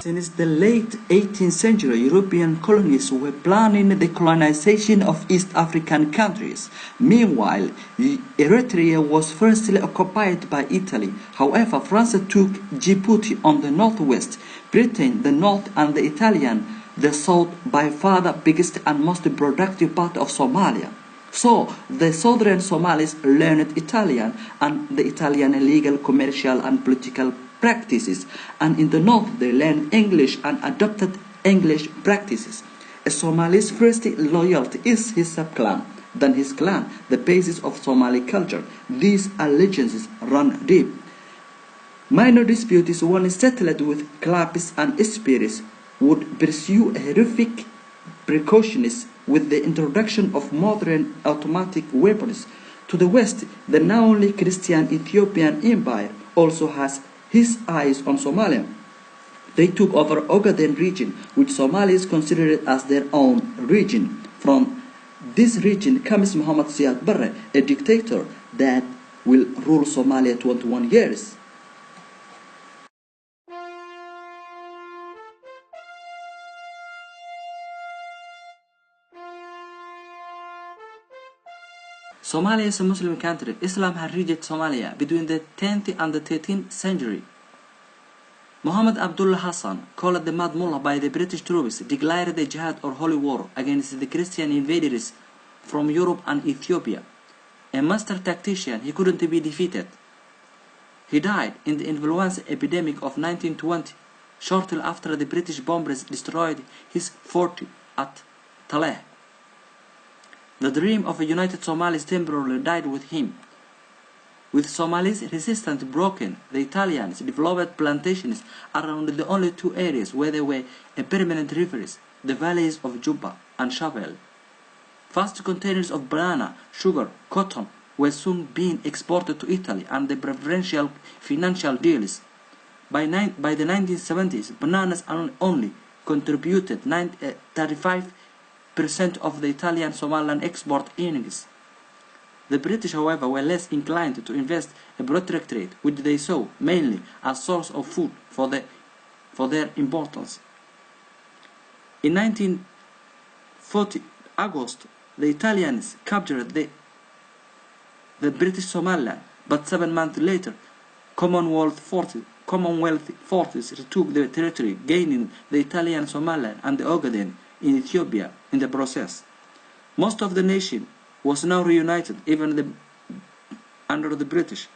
Since the late 18th century, European colonies were planning the colonization of East African countries. Meanwhile, Eritrea was firstly occupied by Italy. However, France took Djibouti on the northwest, Britain the north, and the Italian the south, by far the biggest and most productive part of Somalia. So, the southern Somalis learned Italian and the Italian legal, commercial, and political practices, and in the north they learned English and adopted English practices. A Somali's first loyalty is his sub-clan, then his clan, the basis of Somali culture. These allegiances run deep. Minor disputes, when settled with claps and spears, would pursue horrific precautions with the introduction of modern automatic weapons. To the west, the now only Christian Ethiopian Empire also has his eyes on Somalia. They took over Ogaden region, which Somalis considered as their own region. From this region comes Muhammad Siad Barre, a dictator that will rule Somalia 21 years. Somalia is a Muslim country. Islam had reached Somalia between the 10th and the 13th century. Muhammad Abdullah Hassan, called the Mad Mullah by the British troops, declared a jihad or holy war against the Christian invaders from Europe and Ethiopia. A master tactician, he couldn't be defeated. He died in the influenza epidemic of 1920, shortly after the British bombers destroyed his fort at Taleh. The dream of a united Somalis temporarily died with him. With Somalis' resistance broken, the Italians developed plantations around the only two areas where there were a permanent refugees, the valleys of Juba and Shabelle. Vast containers of banana, sugar, cotton were soon being exported to Italy under preferential financial deals. By the 1970s, bananas only contributed 35% of the Italian Somaliland export earnings. The British, however, were less inclined to invest a protectorate, which they saw mainly as source of food for their importance. In 1940 August, the Italians captured the British Somaliland, but 7 months later, Commonwealth forces retook the territory, gaining the Italian Somaliland and the Ogaden in Ethiopia in the process. Most of the nation was now reunited, even under the British.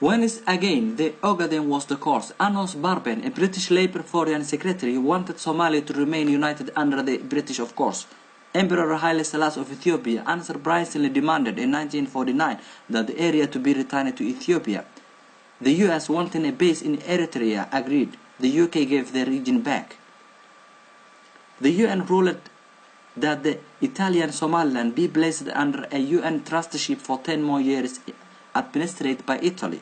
Once again, the Ogaden was the course. Anos Barben, a British Labour Foreign Secretary, wanted Somalia to remain united under the British, of course. Emperor Haile Selassie of Ethiopia unsurprisingly demanded in 1949 that the area to be returned to Ethiopia. The US, wanting a base in Eritrea, agreed. The UK gave the region back. The UN ruled that the Italian Somaliland be placed under a UN trustship for 10 more years, administered by Italy.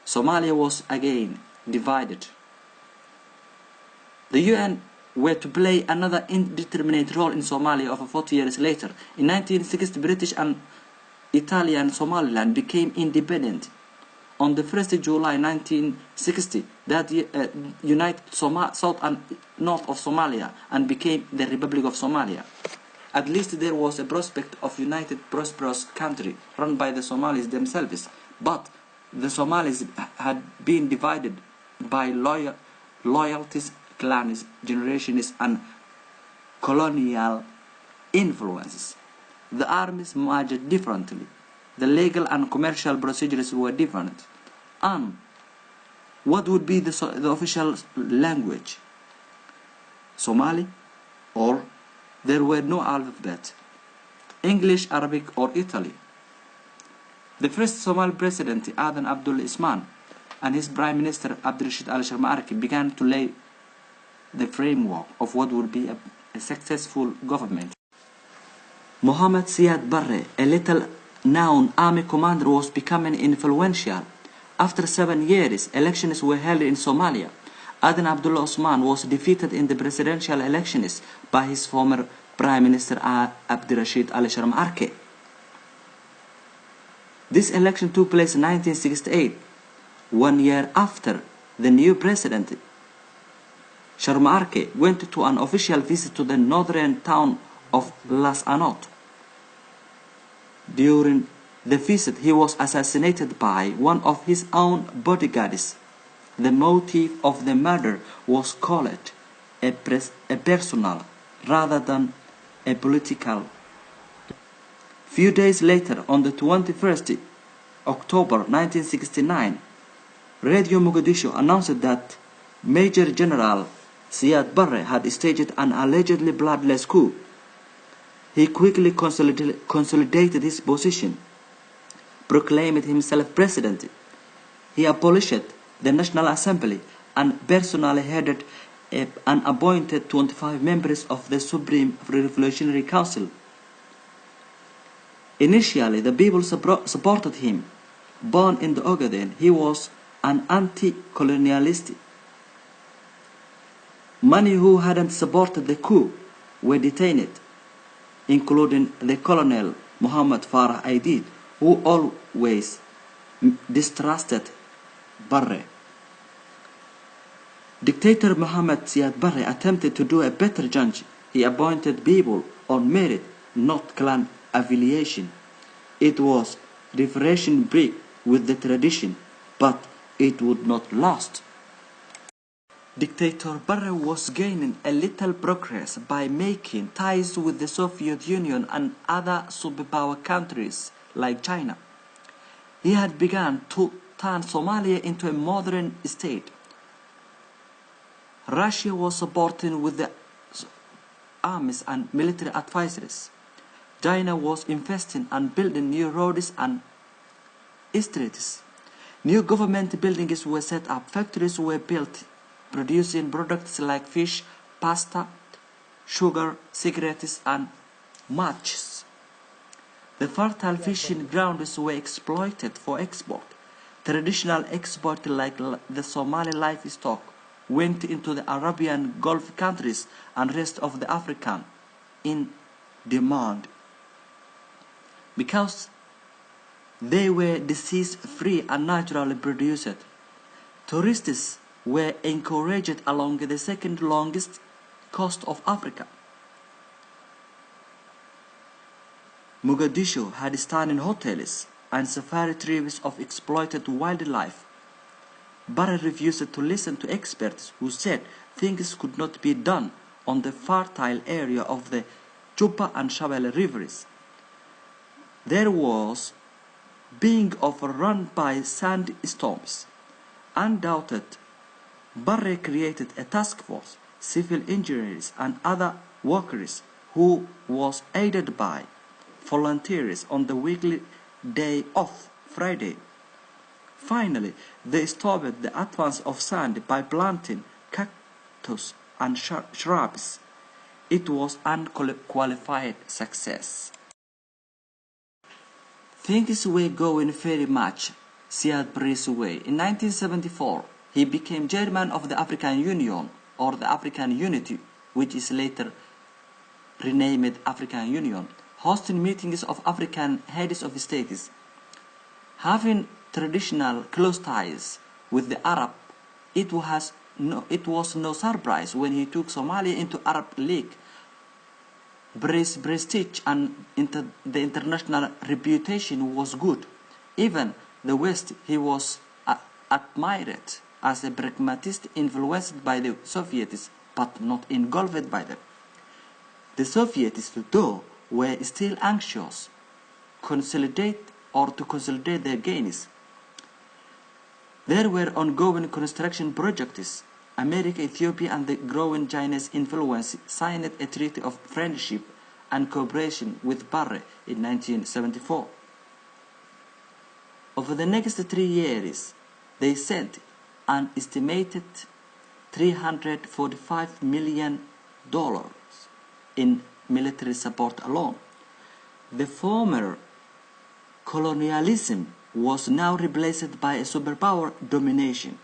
Somalia was again divided. The UN were to play another indeterminate role in Somalia over 40 years later. In 1960, British and Italian Somaliland became independent. On the 1st of July 1960, that united south and north of Somalia and became the Republic of Somalia. At least there was a prospect of united, prosperous country run by the Somalis themselves. But the Somalis had been divided by loyalties, clans, generations, and colonial influences. The armies marched differently. The legal and commercial procedures were different. And what would be the official language? Somali, or there were no alphabet, English, Arabic, or Italy. The first Somali president, Aden Abdul Isman, and his prime minister, Abdirashid al-Sharma began to lay the framework of what would be a successful government. Muhammad Siad Barre, a little-known army commander, was becoming influential. After 7 years, elections were held in Somalia. Aden Abdullah Osman was defeated in the presidential elections by his former Prime Minister Abdirashid al-Sharma Arke. This election took place in 1968, 1 year after the new president, Sharma went to an official visit to the northern town of Las Anot. During the visit, he was assassinated by one of his own bodyguards. The motive of the murder was called a personal rather than a political. Few days later, on the 21st October 1969, Radio Mogadishu announced that Major General Siad Barre had staged an allegedly bloodless coup. He quickly consolidated his position, proclaimed himself president. He abolished the National Assembly and personally headed and appointed 25 members of the Supreme Revolutionary Council. Initially, the people supported him. Born in the Ogaden, he was an anti-colonialist. Many who hadn't supported the coup were detained, including the Colonel Muhammad Farah Aidid, who always distrusted Barre. Dictator Muhammad Siad Barre attempted to do a better judge. He appointed people on merit, not clan affiliation. It was refreshing break with the tradition, but it would not last. Dictator Barre was gaining a little progress by making ties with the Soviet Union and other superpower countries like China. He had begun to turn Somalia into a modern state. Russia was supporting with the armies and military advisors. China was investing and building new roads and streets. New government buildings were set up, factories were built, producing products like fish, pasta, sugar, cigarettes, and matches. The fertile fishing grounds were exploited for export. Traditional export like the Somali livestock went into the Arabian Gulf countries and rest of the African in demand. Because they were disease-free and naturally produced, tourists were encouraged along the second longest coast of Africa. Mogadishu had stunning hotels and safari trips of exploited wildlife. Barre refused to listen to experts who said things could not be done on the fertile area of the Juba and Shabelle rivers. There was being overrun by sandstorms. Undoubted, Barre created a task force, civil engineers and other workers who was aided by volunteers on the weekly day off, Friday. Finally, they stopped the advance of sand by planting cactus and shrubs. It was unqualified success. Things were going very much Siad Barre's way. In 1974, he became chairman of the African Union, or the African Unity, which is later renamed African Union, hosting meetings of African heads of states. Having traditional close ties with the Arab, it was no surprise when he took Somalia into Arab League. Barre's prestige and the international reputation was good. Even the West, he was admired as a pragmatist influenced by the Soviets, but not engulfed by them. The Soviets, though, were still anxious to consolidate their gains. There were ongoing construction projects. America, Ethiopia, and the growing Chinese influence signed a treaty of friendship and cooperation with Barre in 1974. Over the next 3 years, they sent an estimated $345 million in military support alone. The former colonialism was now replaced by a superpower domination.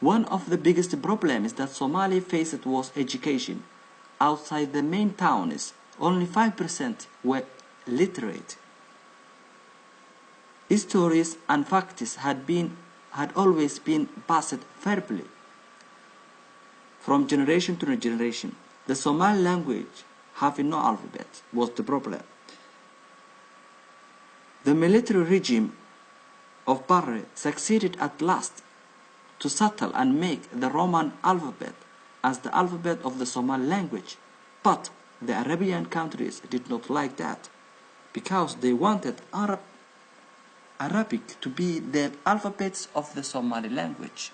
One of the biggest problems that Somalia faced was education. Outside the main towns, only 5% were literate. Histories and facts had been had always been passed verbally from generation to generation. The Somali language having no alphabet was the problem. The military regime of Barre succeeded at last to settle and make the Roman alphabet as the alphabet of the Somali language, but the Arabian countries did not like that because they wanted Arabic to be the alphabets of the Somali language.